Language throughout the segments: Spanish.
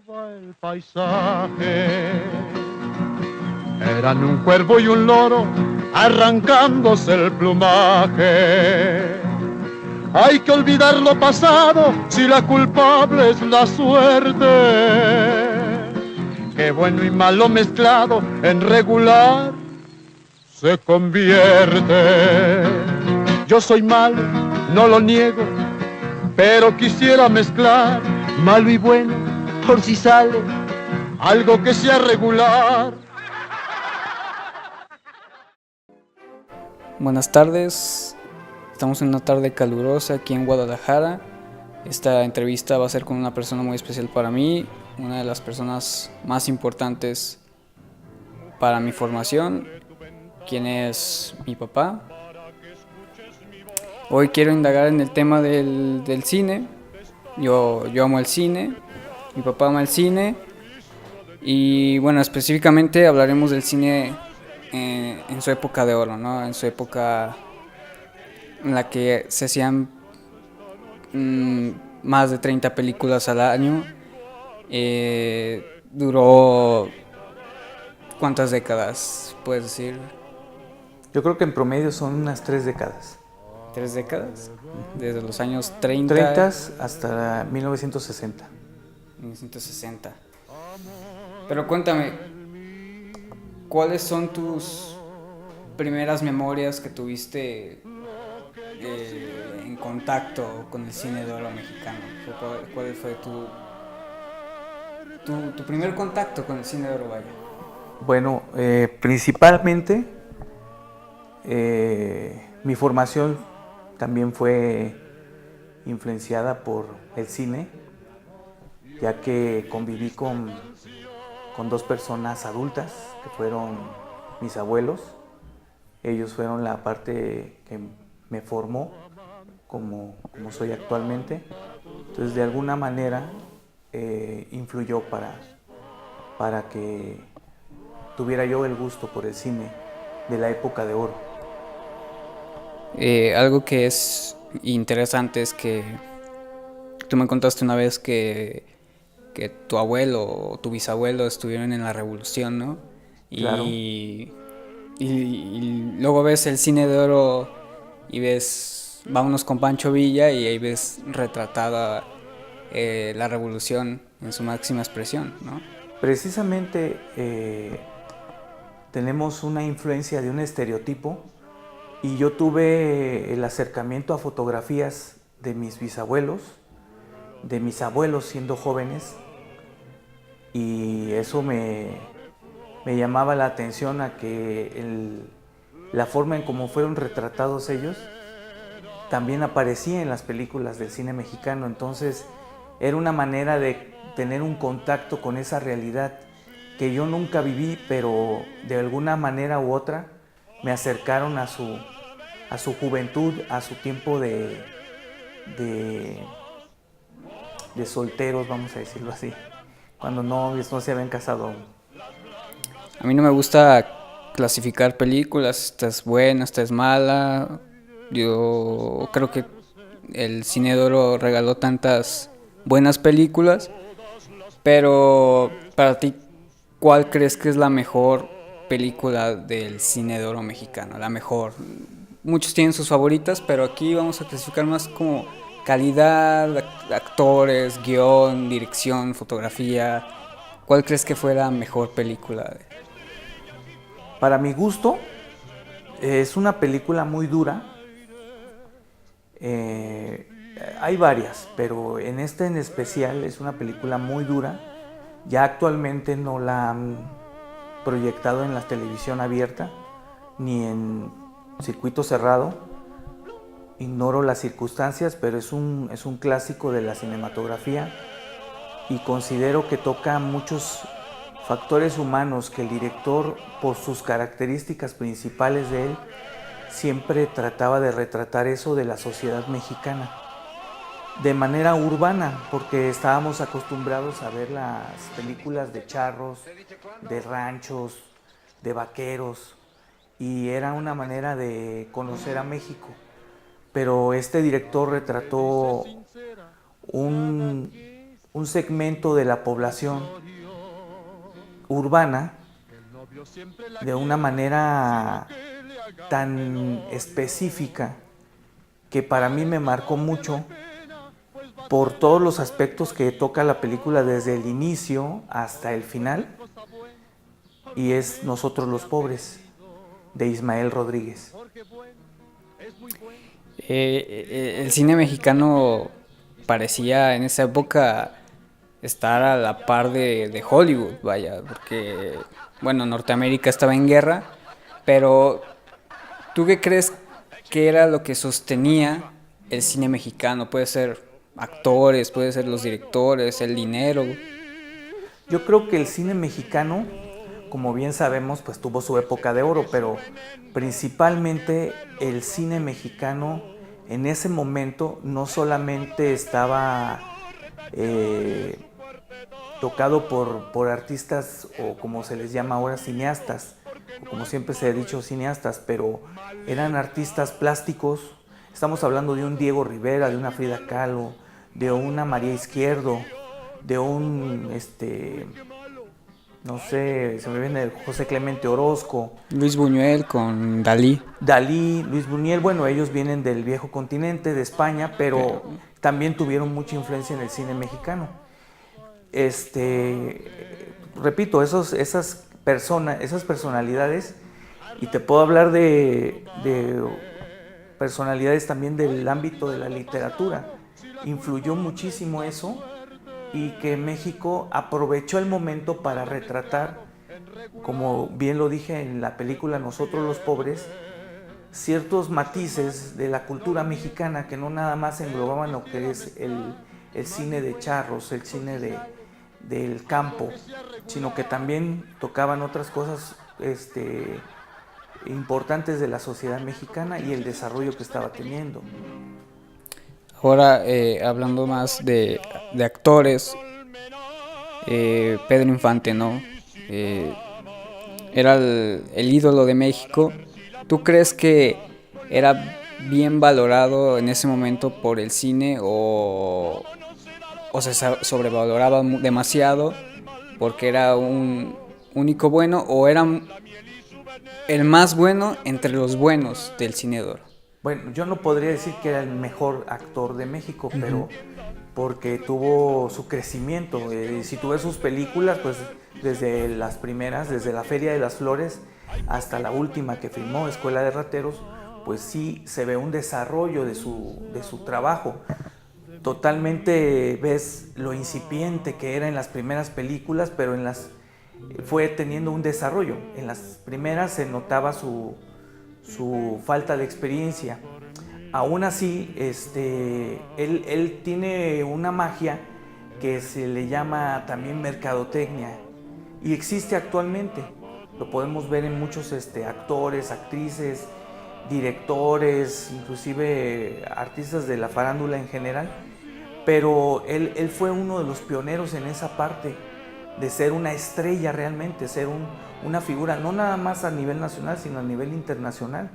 El paisaje eran un cuervo y un loro arrancándose el plumaje. Hay que olvidar lo pasado si la culpable es la suerte. Que bueno y malo mezclado en regular se convierte. Yo soy malo, no lo niego, pero quisiera mezclar malo y bueno por si sale algo que sea regular. Buenas tardes, estamos en una tarde calurosa aquí en Guadalajara. Esta entrevista va a ser con una persona muy especial para mí, una de las personas más importantes para mi formación, quien es mi papá. Hoy quiero indagar en el tema del cine. Yo amo el cine, mi papá ama el cine y bueno, específicamente hablaremos del cine en su época de oro, ¿no? En su época en la que se hacían más de 30 películas al año. Duró ¿cuántas décadas puedes decir? Yo creo que en promedio son unas 3 décadas. 3 décadas, desde los años 30, 30 hasta 1960. 1960. Pero cuéntame, ¿cuáles son tus primeras memorias que tuviste en contacto con el cine de oro mexicano? ¿Cuál fue tu primer contacto con el cine de oro, vaya? Bueno, principalmente mi formación también fue influenciada por el cine, ya que conviví con dos personas adultas que fueron mis abuelos. Ellos fueron la parte que me formó como soy actualmente. Entonces, de alguna manera influyó para que tuviera yo el gusto por el cine de la época de oro. Algo que es interesante es que tú me contaste una vez que tu abuelo o tu bisabuelo estuvieron en la revolución, ¿no? Claro. Y luego ves el cine de oro y ves Vámonos con Pancho Villa y ahí ves retratada la revolución en su máxima expresión, ¿no? Precisamente tenemos una influencia de un estereotipo y yo tuve el acercamiento a fotografías de mis bisabuelos, de mis abuelos siendo jóvenes, y eso me llamaba la atención a que la forma en cómo fueron retratados ellos también aparecía en las películas del cine mexicano. Entonces era una manera de tener un contacto con esa realidad que yo nunca viví, pero de alguna manera u otra me acercaron a su juventud, a su tiempo de solteros, vamos a decirlo así, cuando no se habían casado aún. A mí no me gusta clasificar películas, esta es buena, esta es mala. Yo creo que el cine de oro regaló tantas buenas películas, pero para ti, ¿cuál crees que es la mejor película del cine de oro mexicano? La mejor. Muchos tienen sus favoritas, pero aquí vamos a clasificar más como calidad, actores, guión, dirección, fotografía. ¿Cuál crees que fue la mejor película? Para mi gusto, es una película muy dura. Hay varias, pero en esta en especial es una película muy dura. Ya actualmente no la han proyectado en la televisión abierta ni en circuito cerrado. Ignoro las circunstancias, pero es un clásico de la cinematografía y considero que toca muchos factores humanos que el director, por sus características principales de él, siempre trataba de retratar eso de la sociedad mexicana de manera urbana, porque estábamos acostumbrados a ver las películas de charros, de ranchos, de vaqueros, y era una manera de conocer a México. Pero este director retrató un un segmento de la población urbana de una manera tan específica que para mí me marcó mucho por todos los aspectos que toca la película desde el inicio hasta el final, y es Nosotros los Pobres, de Ismael Rodríguez. El cine mexicano parecía en esa época estar a la par de Hollywood, vaya, porque, bueno, Norteamérica estaba en guerra, pero ¿tú qué crees que era lo que sostenía el cine mexicano? Puede ser actores, puede ser los directores, el dinero. Yo creo que el cine mexicano, como bien sabemos, pues tuvo su época de oro, pero principalmente el cine mexicano en ese momento no solamente estaba tocado por artistas, o como se les llama ahora, cineastas, o como siempre se ha dicho, cineastas, pero eran artistas plásticos. Estamos hablando de un Diego Rivera, de una Frida Kahlo, de una María Izquierdo, de un, no sé, se me viene el José Clemente Orozco. Luis Buñuel con Dalí. Dalí, Luis Buñuel, bueno, ellos vienen del viejo continente, de España, pero también tuvieron mucha influencia en el cine mexicano. Repito, esas personalidades, y te puedo hablar de personalidades también del ámbito de la literatura. Influyó muchísimo eso, y que México aprovechó el momento para retratar, como bien lo dije en la película Nosotros los Pobres, ciertos matices de la cultura mexicana que no nada más englobaban lo que es el cine de charros, el cine del campo, sino que también tocaban otras cosas importantes de la sociedad mexicana y el desarrollo que estaba teniendo. Ahora, hablando más de actores, Pedro Infante, ¿no? Era el ídolo de México. ¿Tú crees que era bien valorado en ese momento por el cine o se sobrevaloraba demasiado porque era un único bueno, o era el más bueno entre los buenos del cine de oro? Bueno, yo no podría decir que era el mejor actor de México, pero porque tuvo su crecimiento. Si tú ves sus películas, pues desde las primeras, desde La Feria de las Flores hasta la última que filmó, Escuela de Rateros, pues sí se ve un desarrollo de su trabajo. Totalmente ves lo incipiente que era en las primeras películas, pero fue teniendo un desarrollo. En las primeras se notaba su falta de experiencia. Aún así, él tiene una magia que se le llama también mercadotecnia, y existe actualmente. Lo podemos ver en muchos actores, actrices, directores, inclusive artistas de la farándula en general, pero él fue uno de los pioneros en esa parte de ser una estrella realmente, ser una figura, no nada más a nivel nacional, sino a nivel internacional.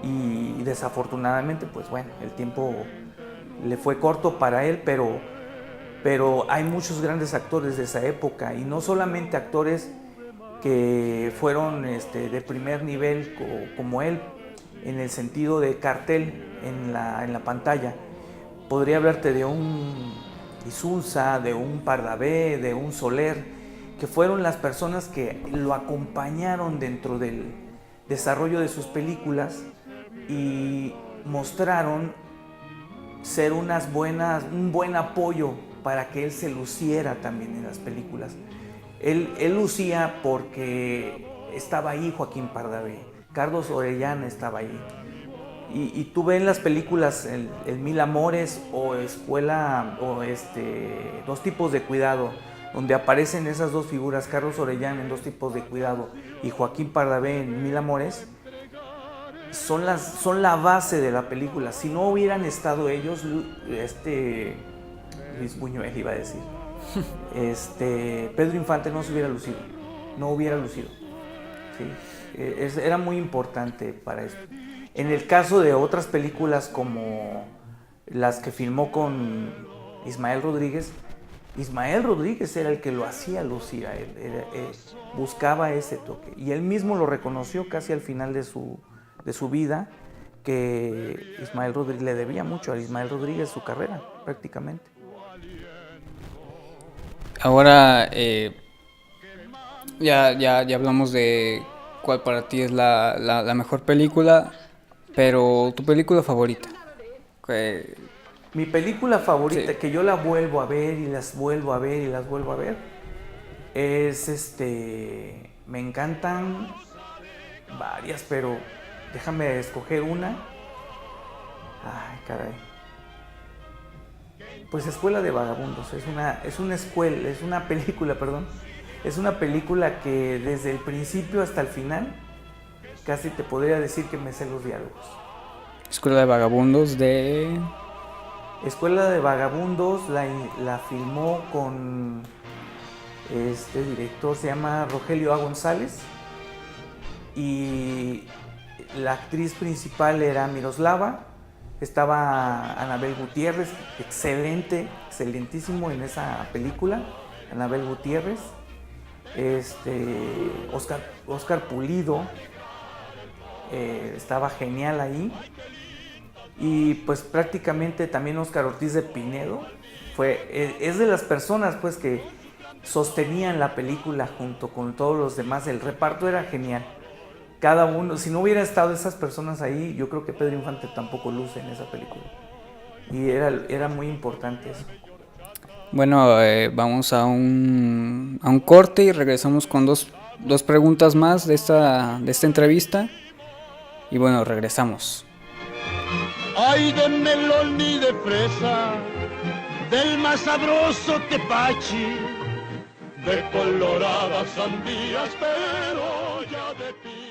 Y desafortunadamente, pues bueno, el tiempo le fue corto para él, pero hay muchos grandes actores de esa época, y no solamente actores que fueron de primer nivel como él, en el sentido de cartel en la pantalla. Podría hablarte de un Isunza, de un Pardavé, de un Soler, que fueron las personas que lo acompañaron dentro del desarrollo de sus películas y mostraron ser un buen apoyo para que él se luciera también en las películas. Él lucía porque estaba ahí Joaquín Pardavé, Carlos Orellana estaba ahí. Y tú ves en las películas el Mil Amores o Escuela o Dos Tipos de Cuidado, donde aparecen esas dos figuras, Carlos Orellana en Dos Tipos de Cuidado y Joaquín Pardavé en Mil Amores, son la base de la película. Si no hubieran estado ellos, Luis Buñuel iba a decir, Pedro Infante no se hubiera lucido, no hubiera lucido. ¿Sí? Era muy importante para esto. En el caso de otras películas como las que filmó con Ismael Rodríguez, Ismael Rodríguez era el que lo hacía lucir a él, buscaba ese toque. Y él mismo lo reconoció casi al final de su vida, que Ismael Rodríguez le debía mucho a Ismael Rodríguez su carrera, prácticamente. Ahora, ya hablamos de cuál para ti es la mejor película, pero tu película favorita. Mi película favorita, Sí. que yo la vuelvo a ver y las vuelvo a ver y las vuelvo a ver, es me encantan varias, pero déjame escoger una. Ay, caray. Pues Escuela de Vagabundos, es una película, perdón. Es una película que desde el principio hasta el final casi te podría decir que me sé los diálogos. Escuela de Vagabundos de... Escuela de Vagabundos la filmó con este director, se llama Rogelio A. González, y la actriz principal era Miroslava, estaba Anabel Gutiérrez, excelentísimo en esa película, Anabel Gutiérrez, Oscar Pulido, estaba genial ahí. Y pues prácticamente también Óscar Ortiz de Pinedo es de las personas pues que sostenían la película junto con todos los demás. El reparto era genial. Cada uno, si no hubiera estado esas personas ahí, yo creo que Pedro Infante tampoco luce en esa película. Y era muy importante eso. Bueno, vamos a un corte y regresamos con dos preguntas más de esta entrevista. Y bueno, regresamos. Ay, de melón y de fresa, del más sabroso tepachi, de coloradas sandías, pero ya de pie.